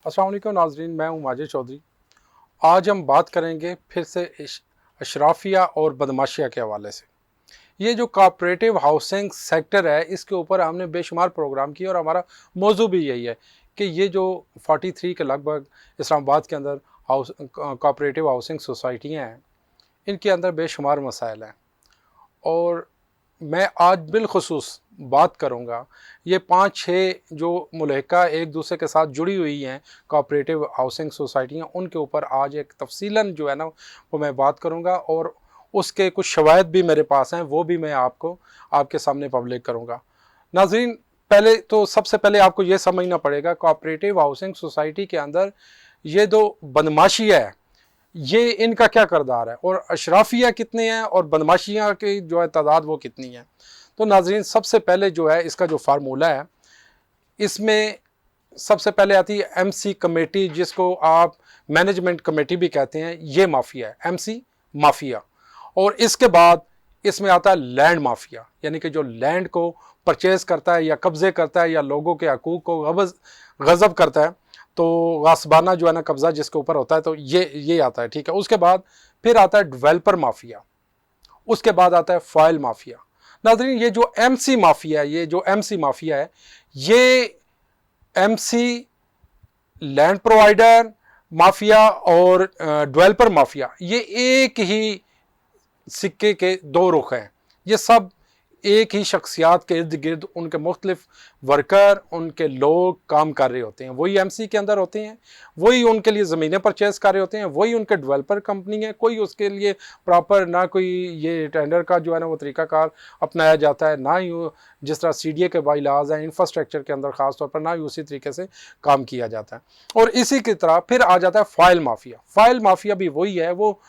अस्सलाम वालेकुम नाजरीन, मैं हूं माजिद चौधरी। आज हम बात करेंगे फिर से अशराफिया और बदमाशिया के हवाले से। ये जो कोऑपरेटिव हाउसिंग सेक्टर है, इसके ऊपर हमने बेशुमार प्रोग्राम किए और हमारा मौजू भी यही है कि ये जो 43 के लगभग इस्लामाबाद के अंदर हाउस कोऑपरेटिव हाउसिंग सोसाइटियाँ हैं, इनके अंदर बेशुमार मसाइल हैं। और मैं आज बिलखुसूस बात करूँगा ये 5-6 जो मुल्हिका एक दूसरे के साथ जुड़ी हुई हैं कोऑपरेटिव हाउसिंग सोसाइटियाँ, उनके ऊपर आज एक तफसीलन जो है ना वो मैं बात करूँगा और उसके कुछ शवाहिद भी मेरे पास हैं, वो भी मैं आपको आपके सामने पब्लिक करूँगा। नाज़रीन, पहले तो सबसे पहले आपको ये समझना पड़ेगा कोऑपरेटिव हाउसिंग सोसाइटी के अंदर ये जो बदमाशी है, ये इनका क्या किरदार है और अशराफिया कितने हैं और बदमाशियाँ की जो है तादाद वो कितनी है। तो नाजरीन, सबसे पहले जो है इसका जो फार्मूला है, इसमें सबसे पहले आती है एमसी कमेटी, जिसको आप मैनेजमेंट कमेटी भी कहते हैं। ये माफिया है, एमसी माफिया। और इसके बाद इसमें आता है लैंड माफिया, यानी कि जो लैंड को परचेज करता है या कब्जे करता है या लोगों के हकूक को गज़ब करता है, तो गासबाना जो है ना कब्जा जिसके ऊपर होता है, तो ये आता है। ठीक है, उसके बाद फिर आता है डेवलपर माफिया, उसके बाद आता है फाइल माफिया। नाज़रीन, ये जो एमसी माफिया है, ये एमसी, लैंड प्रोवाइडर माफिया और डेवलपर माफिया, ये एक ही सिक्के के दो रुख हैं। ये सब एक ही शख्सियात के इर्द गिर्द उनके मुख्तलिफ वर्कर, उनके लोग काम कर रहे होते हैं। वही एमसी के अंदर होते हैं, वही उनके लिए ज़मीनें परचेज़ कर रहे होते हैं, वही उनके डेवलपर कंपनी है। कोई उसके लिए प्रॉपर ना कोई ये टेंडर का जो है ना वो तरीक़ाकार अपनाया जाता है, ना ही जिस तरह सीडीए के बाइलाज हैं इंफ्रास्ट्रक्चर के अंदर ख़ास तौर पर, ना ही उसी तरीके से काम किया जाता है। और इसी की तरह फिर आ जाता है फाइल माफिया। फाइल माफिया भी वही है, वो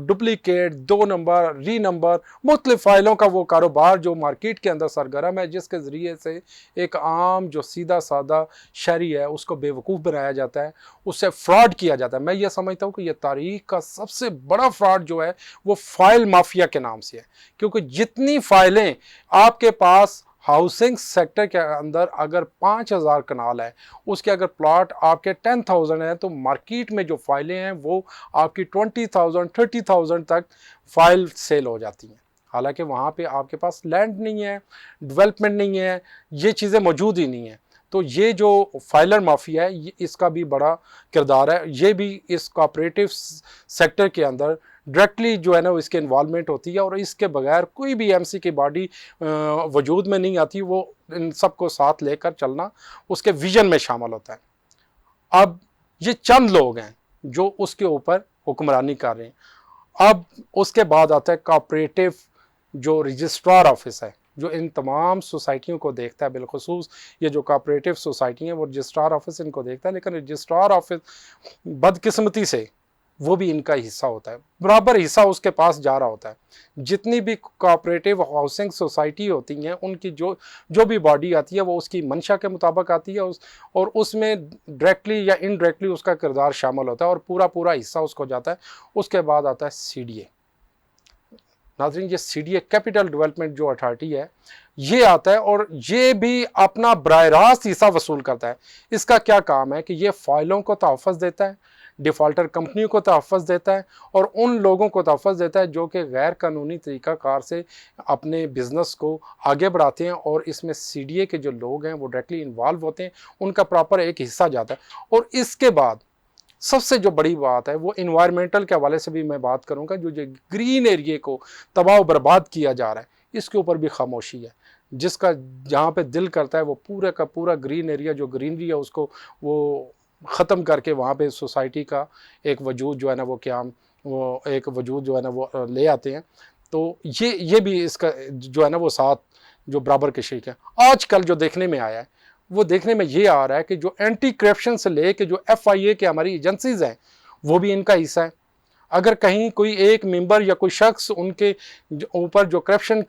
डुप्लीकेट, 2 नंबर, री नंबर, मुख्तलिफ फ़ाइलों का वो कारोबार जो मार्केट के अंदर सरगर्म है, जिसके ज़रिए से एक आम जो सीधा सादा शहरी है उसको बेवकूफ़ बनाया जाता है, उससे फ्रॉड किया जाता है। मैं ये समझता हूँ कि ये तारीख का सबसे बड़ा फ्रॉड जो है वो फाइल माफिया के नाम से है, क्योंकि जितनी फाइलें आपके पास हाउसिंग सेक्टर के अंदर अगर 5,000 कनाल है, उसके अगर प्लॉट आपके 10,000 है, तो मार्केट में जो फाइलें हैं वो आपकी 20,000 30,000 तक फाइल सेल हो जाती हैं। हालांकि वहाँ पे आपके पास लैंड नहीं है, डेवलपमेंट नहीं है, ये चीज़ें मौजूद ही नहीं है। तो ये जो फाइलर माफिया है, ये इसका भी बड़ा किरदार है। ये भी इस कोऑपरेटिव सेक्टर के अंदर डायरेक्टली जो है ना इसके इन्वॉल्वमेंट होती है, और इसके बगैर कोई भी एमसी की बॉडी वजूद में नहीं आती। वो इन सबको साथ लेकर चलना उसके विजन में शामिल होता है। अब ये चंद लोग हैं जो उसके ऊपर हुक्मरानी कर रहे हैं। अब उसके बाद आता है कोऑपरेटिव जो रजिस्ट्रार ऑफिस है, जो इन तमाम सोसाइटियों को देखता है। बिलखुसूस ये जो कोऑपरेटिव सोसाइटी है वो रजिस्ट्रार ऑफिस इनको देखता है, लेकिन रजिस्ट्रार ऑफिस बदकिस्मती से वो भी इनका हिस्सा होता है, बराबर हिस्सा उसके पास जा रहा होता है। जितनी भी कोऑपरेटिव हाउसिंग सोसाइटी होती हैं, उनकी जो जो भी बॉडी आती है वो उसकी मंशा के मुताबिक आती है, और उसमें डायरेक्टली या इनडायरेक्टली उसका किरदार शामिल होता है और पूरा पूरा हिस्सा उसको जाता है। उसके बाद आता है सीडीए। नाज़रीन, ये सीडीए कैपिटल डेवलपमेंट जो अथॉरिटी है ये आता है, और ये भी अपना बराह रास्त हिस्सा वसूल करता है। इसका क्या काम है कि ये फाइलों को तहफ़्फ़ुज़ देता है, डिफ़ॉल्टर कंपनियों को तहफ़्फ़ुज़ देता है, और उन लोगों को तहफ़्फ़ुज़ देता है जो कि गैर कानूनी तरीक़ाकार से अपने बिज़नेस को आगे बढ़ाते हैं। और इसमें सीडीए के जो लोग हैं वो डायरेक्टली इन्वॉल्व होते हैं, उनका प्रॉपर एक हिस्सा जाता है। और इसके बाद सबसे जो बड़ी बात है वो इन्वायरमेंटल के हवाले से भी मैं बात करूंगा। जो ग्रीन एरिया को तबाह बर्बाद किया जा रहा है, इसके ऊपर भी खामोशी है। जिसका जहाँ पे दिल करता है वो पूरे का पूरा ग्रीन एरिया, जो ग्रीनरी है, उसको वो ख़त्म करके वहाँ पे सोसाइटी का एक वजूद जो है ना वो क़याम, वो एक वजूद जो है ना वो ले आते हैं। तो ये भी इसका जो है ना वो साथ जो बराबर के शरीक है। आजकल जो देखने में आया है, वो देखने में ये आ रहा है कि जो एंटी करप्शन से लेके जो एफआईए के हमारी एजेंसीज हैं वो भी इनका हिस्सा है। अगर कहीं कोई एक मेंबर या कोई शख्स उनके ऊपर जो करप्शन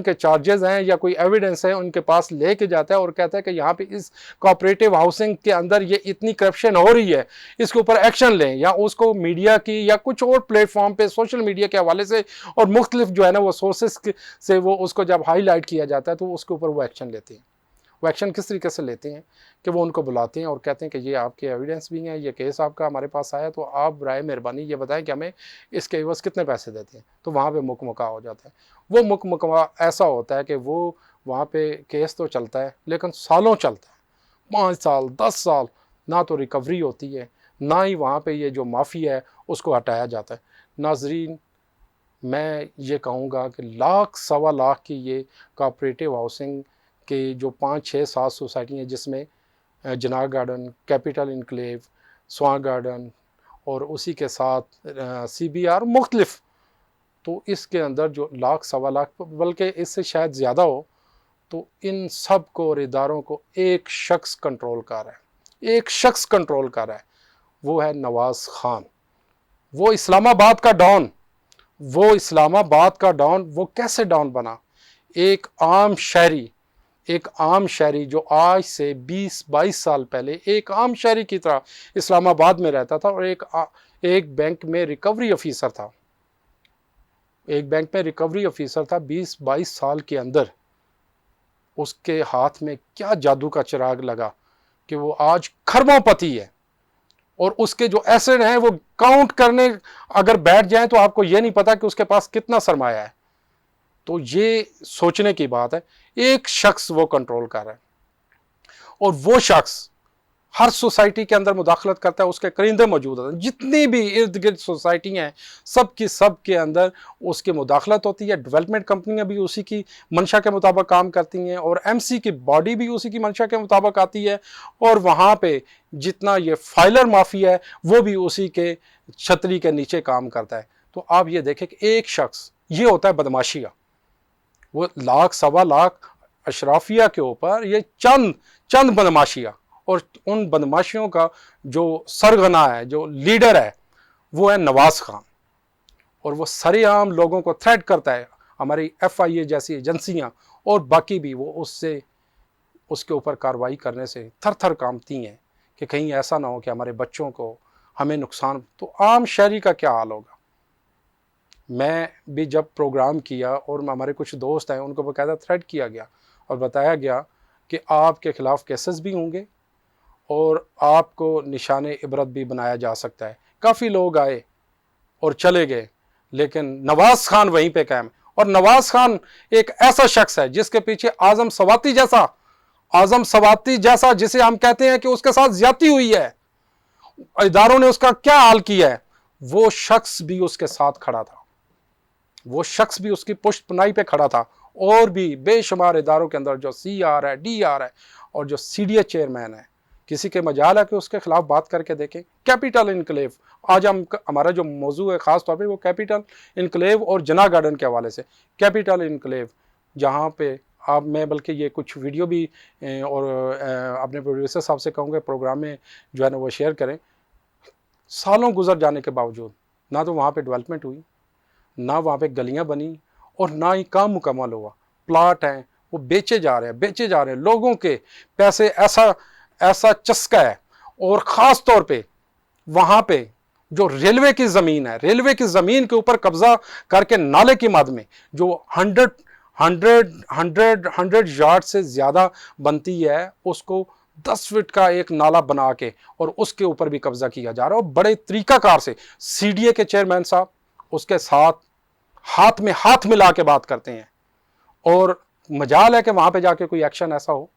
के चार्जेस हैं या कोई एविडेंस है उनके पास लेके जाता है और कहता है कि यहाँ पे इस कोऑपरेटिव हाउसिंग के अंदर ये इतनी करप्शन हो रही है, इसके ऊपर एक्शन लें, या उसको मीडिया की या कुछ और प्लेटफॉर्म पे सोशल मीडिया के हवाले से और मुख्तलिफ जो है ना वो सोर्सेस से वो उसको जब हाईलाइट किया जाता है तो उसके ऊपर वो एक्शन लेते हैं। वो एक्शन किस तरीके से लेते हैं कि वो उनको बुलाते हैं और कहते हैं कि ये आपके एविडेंस भी हैं, ये केस आपका हमारे पास आया, तो आप बराए मेहरबानी ये बताएं कि हमें इसके एवज कितने पैसे देते हैं। तो वहाँ पे मुकमका हो जाता है। वो मुकमका ऐसा होता है कि वो वहाँ पे केस तो चलता है लेकिन सालों चलता है, 5 साल 10 साल, ना तो रिकवरी होती है, ना ही वहाँ पे ये जो माफिया है उसको हटाया जाता है। नाजरीन, मैं ये कहूँगा कि लाख सवा लाख की ये कोऑपरेटिव हाउसिंग के जो 5 6 7 सोसाइटी हैं, जिसमें जनाह garden, capital enclave, Swan garden और उसी के साथ CBR मुख्तलिफ, तो इसके अंदर जो लाख सवा लाख बल्कि इससे शायद ज़्यादा हो, तो इन सब को और इदारों को एक शख्स कंट्रोल कर रहा है, एक शख्स कंट्रोल कर रहा है, वो है नवाज खान। वो इस्लामाबाद का डॉन, वो इस्लामाबाद का डॉन, वो कैसे डॉन बना? एक आम शहरी जो आज से 20-22 साल पहले एक आम शहरी की तरह इस्लामाबाद में रहता था और एक बैंक में रिकवरी ऑफिसर था, एक बैंक में रिकवरी ऑफिसर था। 20-22 साल के अंदर उसके हाथ में क्या जादू का चिराग लगा कि वो आज खरबोंपति है, और उसके जो एसेट हैं वो काउंट करने अगर बैठ जाएं तो आपको ये नहीं पता कि उसके पास कितना सरमाया है। तो ये सोचने की बात है, एक शख्स वो कंट्रोल कर रहा है, और वो शख्स हर सोसाइटी के अंदर मुदाखलत करता है, उसके करिंदे मौजूद होते हैं, जितनी भी इर्द गिर्द सोसाइटी हैं सब की सब के अंदर उसकी मुदाखलत होती है। डेवलपमेंट कंपनियां भी उसी की मंशा के मुताबिक काम करती हैं, और MC की बॉडी भी उसी की मंशा के मुताबिक आती है, और वहाँ पे जितना ये फाइलर माफिया है वो भी उसी के छतरी के नीचे काम करता है। तो आप ये देखें कि एक शख्स, ये होता है बदमाशिया, वो लाख सवा लाख अशराफिया के ऊपर ये चंद बदमाशिया, और उन बदमाशियों का जो सरगना है, जो लीडर है, वो है नवाज खान, और वो सरेआम लोगों को थ्रेट करता है। हमारी FIA जैसी एजेंसियां और बाकी भी वो उसके ऊपर कार्रवाई करने से थर थर कांपती हैं कि कहीं ऐसा ना हो कि हमारे बच्चों को हमें नुकसान। तो आम शहरी का क्या हाल होगा? मैं भी जब प्रोग्राम किया और हमारे कुछ दोस्त हैं, उनको बाकायदा थ्रेट किया गया और बताया गया कि आपके खिलाफ केसेस भी होंगे और आपको निशाने इबरत भी बनाया जा सकता है। काफ़ी लोग आए और चले गए, लेकिन नवाज खान वहीं पे कायम। और नवाज खान एक ऐसा शख्स है जिसके पीछे आजम सवाती जैसा जिसे हम कहते हैं कि उसके साथ ज्यादती हुई है, इदारों ने उसका क्या हाल किया है, वो शख्स भी उसके साथ खड़ा था, वो शख्स भी उसकी पुष्टपनाही पे खड़ा था। और भी बेशुमार इदारों के अंदर जो CR है, DR है और जो CDA चेयरमैन है, किसी के मजाल है कि उसके खिलाफ बात करके देखें। कैपिटल इनक्लेव, आज हमारा जो मौजू है ख़ास तौर पे वो कैपिटल इनक्लेव और जनाह गार्डन के हवाले से। कैपिटल इनक्लेव जहाँ पे मैं बल्कि ये कुछ वीडियो भी और अपने प्रोड्यूसर साहब से कहूँगा प्रोग्राम में जो है ना वो शेयर करें। सालों गुजर जाने के बावजूद ना तो वहाँ पे डेवलपमेंट हुई, ना वहाँ पे गलियाँ बनी, और ना ही काम मुकम्मल हुआ। प्लाट हैं वो बेचे जा रहे हैं, लोगों के पैसे ऐसा चस्का है। और ख़ास तौर पे वहाँ पे जो रेलवे की ज़मीन है, रेलवे की ज़मीन के ऊपर कब्ज़ा करके नाले की मद में जो 100 यार्ड से ज़्यादा बनती है, उसको 10 फीट का एक नाला बना के और उसके ऊपर भी कब्ज़ा किया जा रहा है। और बड़े तरीकाकार से CDA के चेयरमैन साहब उसके साथ हाथ में हाथ मिला के बात करते हैं, और मजाल है कि वहाँ पे जाके कोई एक्शन ऐसा हो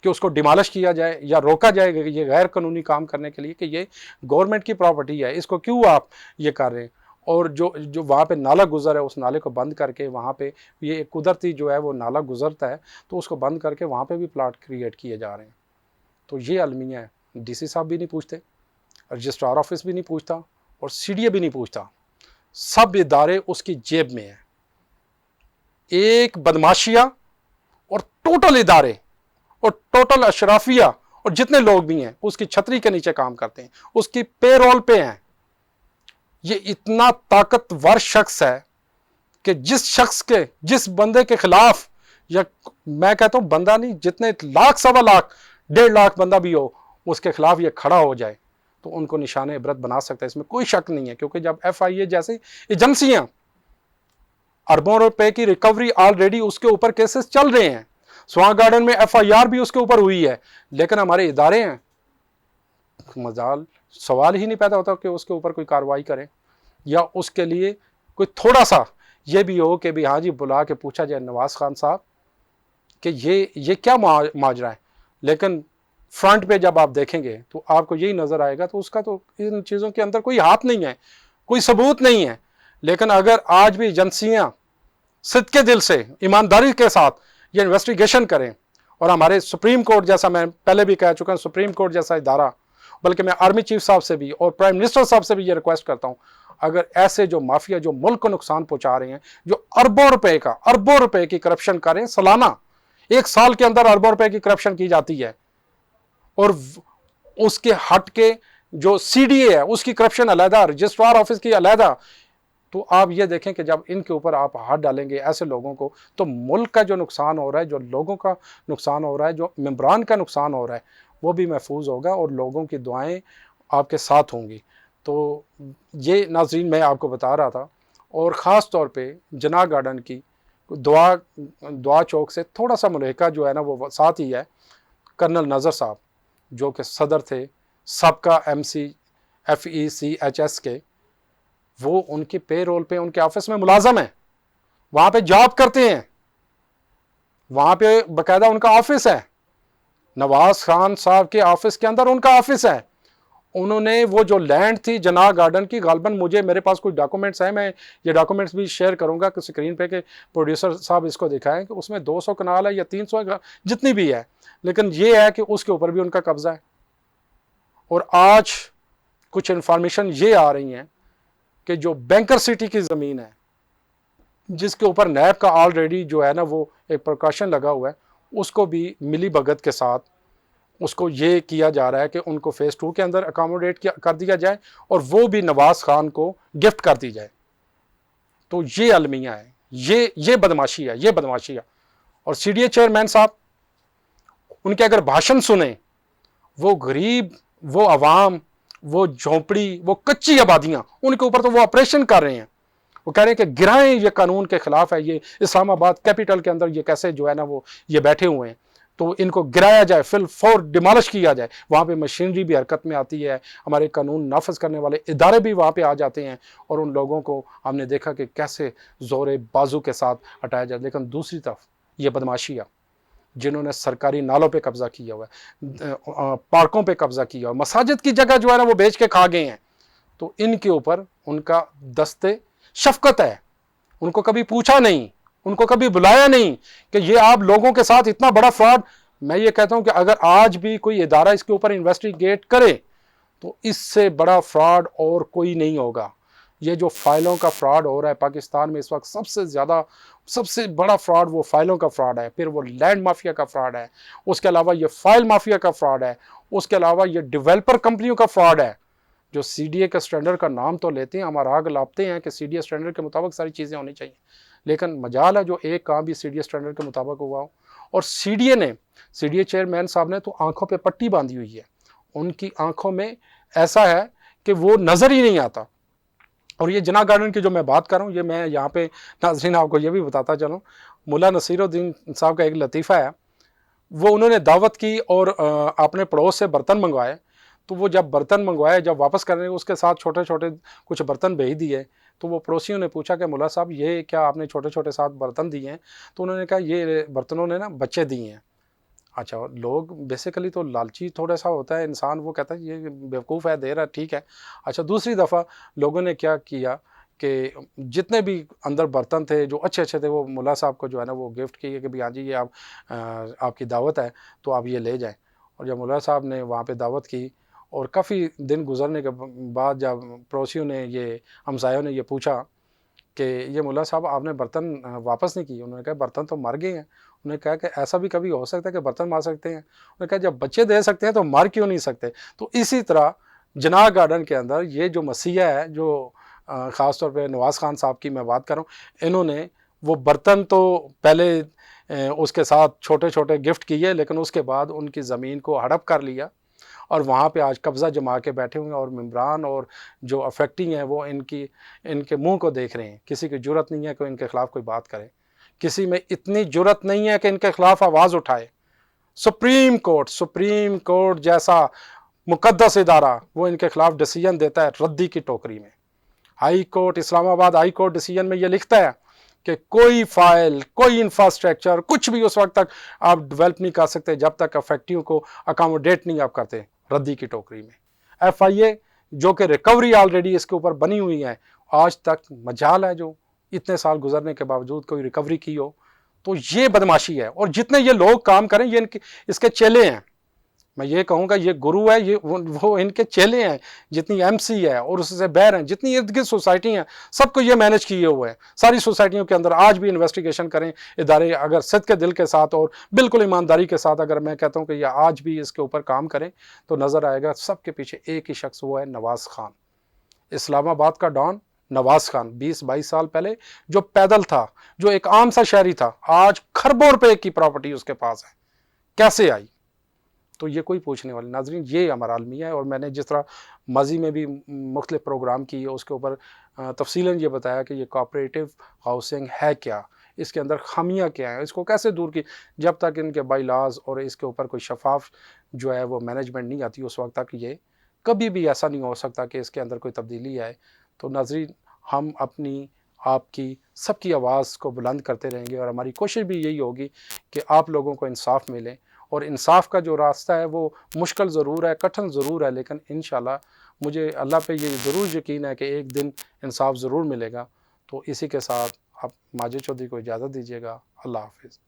कि उसको डिमॉलिश किया जाए या रोका जाए ये गैर कानूनी काम करने के लिए कि ये गवर्नमेंट की प्रॉपर्टी है, इसको क्यों आप ये कर रहे हैं। और जो वहाँ पे नाला गुजर है, उस नाले को बंद करके वहाँ पे ये कुदरती जो है वो नाला गुजरता है, तो उसको बंद करके वहाँ पे भी प्लाट क्रिएट किए जा रहे हैं। तो ये अलमिया है। DC साहब भी नहीं पूछते, रजिस्ट्रार ऑफिस भी नहीं पूछता, और CDA भी नहीं पूछता, सब इदारे उसकी जेब में है। एक बदमाशिया और टोटल इदारे और टोटल अशराफिया और जितने लोग भी हैं उसकी छतरी के नीचे काम करते हैं, उसकी पेरोल पे हैं। ये इतना ताकतवर शख्स है कि जिस बंदे के खिलाफ, या मैं कहता हूं बंदा नहीं, जितने लाख सवा लाख 1.5 लाख बंदा भी हो उसके खिलाफ ये खड़ा हो जाए तो उनको निशाने इबरत बना सकता है, इसमें कोई शक नहीं है। क्योंकि जब FIA जैसी एजेंसियां अरबों रुपए की रिकवरी ऑलरेडी उसके ऊपर केसेस चल रहे हैं, स्वां गार्डन में FIR भी उसके ऊपर हुई है, लेकिन हमारे इदारे हैं, मजाल सवाल ही नहीं पैदा होता कि उसके ऊपर कोई कार्रवाई करें, या उसके लिए कोई थोड़ा सा ये भी हो कि भी हाँ जी बुला के पूछा जाए नवाज खान साहब कि ये क्या माजरा है। लेकिन फ्रंट पे जब आप देखेंगे तो आपको यही नजर आएगा, तो उसका तो इन चीज़ों के अंदर कोई हाथ नहीं है, कोई सबूत नहीं है। लेकिन अगर आज भी एजेंसियां सिद्के दिल से ईमानदारी के साथ ये इन्वेस्टिगेशन करें, और हमारे सुप्रीम कोर्ट जैसा, मैं पहले भी कह चुका हूं, सुप्रीम कोर्ट जैसा इदारा, बल्कि मैं आर्मी चीफ साहब से भी और प्राइम मिनिस्टर साहब से भी ये रिक्वेस्ट करता हूं, अगर ऐसे जो माफिया जो मुल्क को नुकसान पहुंचा रहे हैं, जो अरबों रुपए की करप्शन कर रहे हैं, सालाना 1 साल के अंदर अरबों रुपए की करप्शन की जाती है, और उसके हट के जो CDA है उसकी करप्शन अलहदा, रजिस्ट्रार ऑफिस की अलहदा। तो आप ये देखें कि जब इनके ऊपर आप हाथ डालेंगे ऐसे लोगों को, तो मुल्क का जो नुकसान हो रहा है, जो लोगों का नुकसान हो रहा है, जो मेंबरान का नुकसान हो रहा है, वो भी महफूज होगा और लोगों की दुआएं आपके साथ होंगी। तो ये नाज़रीन मैं आपको बता रहा था। और ख़ास तौर पे जिना गार्डन की दुआ चौक से थोड़ा सा मुल्हिका जो है ना, वो साथ ही है कर्नल नज़र साहब, जो कि सदर थे सबका MC FECHS के, वो उनके पे रोल पे उनके ऑफिस में मुलाजम है, वहां पे जॉब करते हैं, वहां पे बकायदा उनका ऑफिस है, नवाज खान साहब के ऑफिस के अंदर उनका ऑफिस है। उन्होंने वो जो लैंड थी जिना गार्डन की, गालबन मेरे पास कुछ डॉक्यूमेंट्स हैं, मैं ये डॉक्यूमेंट्स भी शेयर करूंगा कि स्क्रीन पे के प्रोड्यूसर साहब इसको दिखाएं कि उसमें 200 कनाल है या 300 जितनी भी है, लेकिन ये है कि उसके ऊपर भी उनका कब्जा है। और आज कुछ इंफॉर्मेशन ये आ रही हैं कि जो बैंकर सिटी की ज़मीन है, जिसके ऊपर नैब का ऑलरेडी जो है ना वो एक प्रकाशन लगा हुआ है, उसको भी मिली भगत के साथ उसको ये किया जा रहा है कि उनको फेज़ 2 के अंदर अकोमोडेट कर दिया जाए और वो भी नवाज खान को गिफ्ट कर दी जाए। तो ये अलमिया है, ये बदमाशी है, ये बदमाशी है। और CDA चेयरमैन साहब, उनके अगर भाषण सुने, वो गरीब, वो अवाम, वो झोंपड़ी, वो कच्ची आबादियां, उनके ऊपर तो वो ऑपरेशन कर रहे हैं। वो कह रहे हैं कि गिराएं, ये कानून के खिलाफ है, ये इस्लामाबाद कैपिटल के अंदर ये कैसे जो है ना वो ये बैठे हुए हैं, तो इनको गिराया जाए, फिल फॉर डिमोलिश किया जाए। वहाँ पे मशीनरी भी हरकत में आती है, हमारे कानून नाफज करने वाले इदारे भी वहाँ पे आ जाते हैं, और उन लोगों को हमने देखा कि कैसे जोरे बाजू के साथ हटाया जाए। लेकिन दूसरी तरफ ये बदमाशियाँ, जिन्होंने सरकारी नालों पे कब्जा किया हुआ है, पार्कों पे कब्जा किया हुआ, मसाजिद की जगह जो है ना वो बेच के खा गए हैं, तो इनके ऊपर उनका दस्ते शफकत है। उनको कभी पूछा नहीं, उनको कभी बुलाया नहीं कि ये आप लोगों के साथ इतना बड़ा फ्रॉड। मैं ये कहता हूं कि अगर आज भी कोई इदारा इसके ऊपर इन्वेस्टिगेट करे तो इससे बड़ा फ्रॉड और कोई नहीं होगा। ये जो फाइलों का फ्रॉड हो रहा है पाकिस्तान में इस वक्त, सबसे बड़ा फ्रॉड वो फाइलों का फ्रॉड है, फिर वो लैंड माफिया का फ्रॉड है, उसके अलावा ये फाइल माफिया का फ्रॉड है, उसके अलावा ये डेवलपर कंपनियों का फ्रॉड है, जो CDA के स्टैंडर्ड का नाम तो लेते हैं, हमारा आग लापते हैं कि CDA स्टैंडर्ड के मुताबिक सारी चीज़ें होनी चाहिए, लेकिन मजाल है जो एक काम भी CDA स्टैंडर्ड के मुताबिक हुआ हो। और CDA चेयरमैन साहब ने तो आंखों पे पट्टी बांधी हुई है, उनकी आंखों में ऐसा है कि वो नज़र ही नहीं आता। और ये जिना गार्डन की जो मैं बात कर रहा हूँ, ये मैं यहाँ पे नाज़रीन आपको ये भी बताता चलूँ, मुल्ला नसीरुद्दीन साहब का एक लतीफ़ा है, वो उन्होंने दावत की और अपने पड़ोस से बर्तन मंगवाए, तो वो जब बर्तन मंगवाए, जब वापस करने उसके साथ छोटे छोटे कुछ बर्तन भेज दिए, तो वो पड़ोसियों ने पूछा कि मुल्ला साहब ये क्या आपने छोटे छोटे साथ बर्तन दिए हैं? तो उन्होंने कहा ये बर्तनों ने ना बच्चे दिए हैं। अच्छा, लोग बेसिकली तो लालची थोड़ा सा होता है इंसान, वो कहता है ये बेवकूफ़ है, दे रहा है, ठीक है। अच्छा, दूसरी दफ़ा लोगों ने क्या किया कि जितने भी अंदर बर्तन थे जो अच्छे अच्छे थे, वो मुल्ला साहब को जो है ना वो गिफ्ट किए कि भाई हाँ जी ये आप आपकी दावत है तो आप ये ले जाएं। और जब मुल्ला साहब ने वहाँ पे दावत की और काफ़ी दिन गुजरने के बाद जब पड़ोसियों ने, ये हमसायों ने ये पूछा कि ये मुल्ला साहब आपने बर्तन वापस नहीं किए, उन्होंने कहा बर्तन तो मर गए हैं। उन्होंने कहा कि ऐसा भी कभी हो सकता है कि बर्तन मार सकते हैं? उन्होंने कहा जब बच्चे दे सकते हैं तो मार क्यों नहीं सकते? तो इसी तरह जिना गार्डन के अंदर ये जो मसीहा है, जो ख़ास तौर पे नवाज़ खान साहब की मैं बात कर रहा हूँ, इन्होंने वो बर्तन तो पहले उसके साथ छोटे छोटे गिफ्ट किए, लेकिन उसके बाद उनकी ज़मीन को हड़प कर लिया और वहाँ पे आज कब्ज़ा जमा के बैठे हुए हैं, और मेंबरान और जो अफेक्टिंग है वो इनके मुंह को देख रहे हैं। किसी की जुर्रत नहीं है कि इनके ख़िलाफ़ कोई बात करे, किसी में इतनी जुर्रत नहीं है कि इनके खिलाफ आवाज़ उठाए। सुप्रीम कोर्ट जैसा मुकद्दस इदारा वो इनके खिलाफ डिसीजन देता है रद्दी की टोकरी में। High court, Islamabad high court decision में ये लिखता है कि कोई फाइल, कोई इंफ्रास्ट्रक्चर, कुछ भी उस वक्त तक आप डेवलप नहीं कर सकते जब तक अफेक्टिव को अकोमोडेट नहीं आप करते, रद्दी की टोकरी में। FIA जो कि रिकवरी ऑलरेडी इसके ऊपर बनी हुई है, आज तक मजाल है जो इतने साल गुजरने के बावजूद कोई रिकवरी की हो, तो ये बदमाशी है। और जितने ये लोग काम करें ये इसके चेले हैं, मैं ये कहूँगा ये गुरु है, ये वो इनके चेले हैं। जितनी MC है और उससे बैर हैं, जितनी इर्द गिर्द सोसाइटी हैं, सबको ये मैनेज किए हुए हैं। सारी सोसाइटियों के अंदर आज भी इन्वेस्टिगेशन करें इदारे, अगर सिद्क के दिल के साथ और बिल्कुल ईमानदारी के साथ, अगर मैं कहता हूँ कि ये आज भी इसके ऊपर काम करें तो नज़र आएगा सबके पीछे एक ही शख्स, वो है नवाज़ खान। इस्लामाबाद का डॉन नवाज़ खान 20-22 साल पहले जो पैदल था, जो एक आम सा शहरी था, आज खरबों रुपए की प्रॉपर्टी उसके पास है, कैसे आई? तो ये कोई पूछने वाली। नाजरीन, ये हमारा अलमिया है। और मैंने जिस तरह माजी में भी मुख्तलिफ प्रोग्राम किए, उसके ऊपर तफसीलन ये बताया कि ये कोऑपरेटिव हाउसिंग है क्या, इसके अंदर खामियां क्या हैं, इसको कैसे दूर की। जब तक इनके बाई लॉज और इसके ऊपर कोई शफाफ जो है वो मैनेजमेंट नहीं आती, उस वक्त तक ये कभी भी ऐसा नहीं हो सकता कि इसके अंदर कोई तब्दीली आए। तो नाजरीन, हम अपनी, आपकी, सबकी आवाज़ को बुलंद करते रहेंगे और हमारी कोशिश भी यही होगी कि आप लोगों को इंसाफ मिले। और इंसाफ का जो रास्ता है वो मुश्किल ज़रूर है, कठिन ज़रूर है, लेकिन इंशाल्लाह मुझे अल्लाह पे ये ज़रूर यकीन है कि एक दिन इंसाफ ज़रूर मिलेगा। तो इसी के साथ आप माजिद चौधरी को इजाज़त दीजिएगा। अल्लाह हाफ़िज़।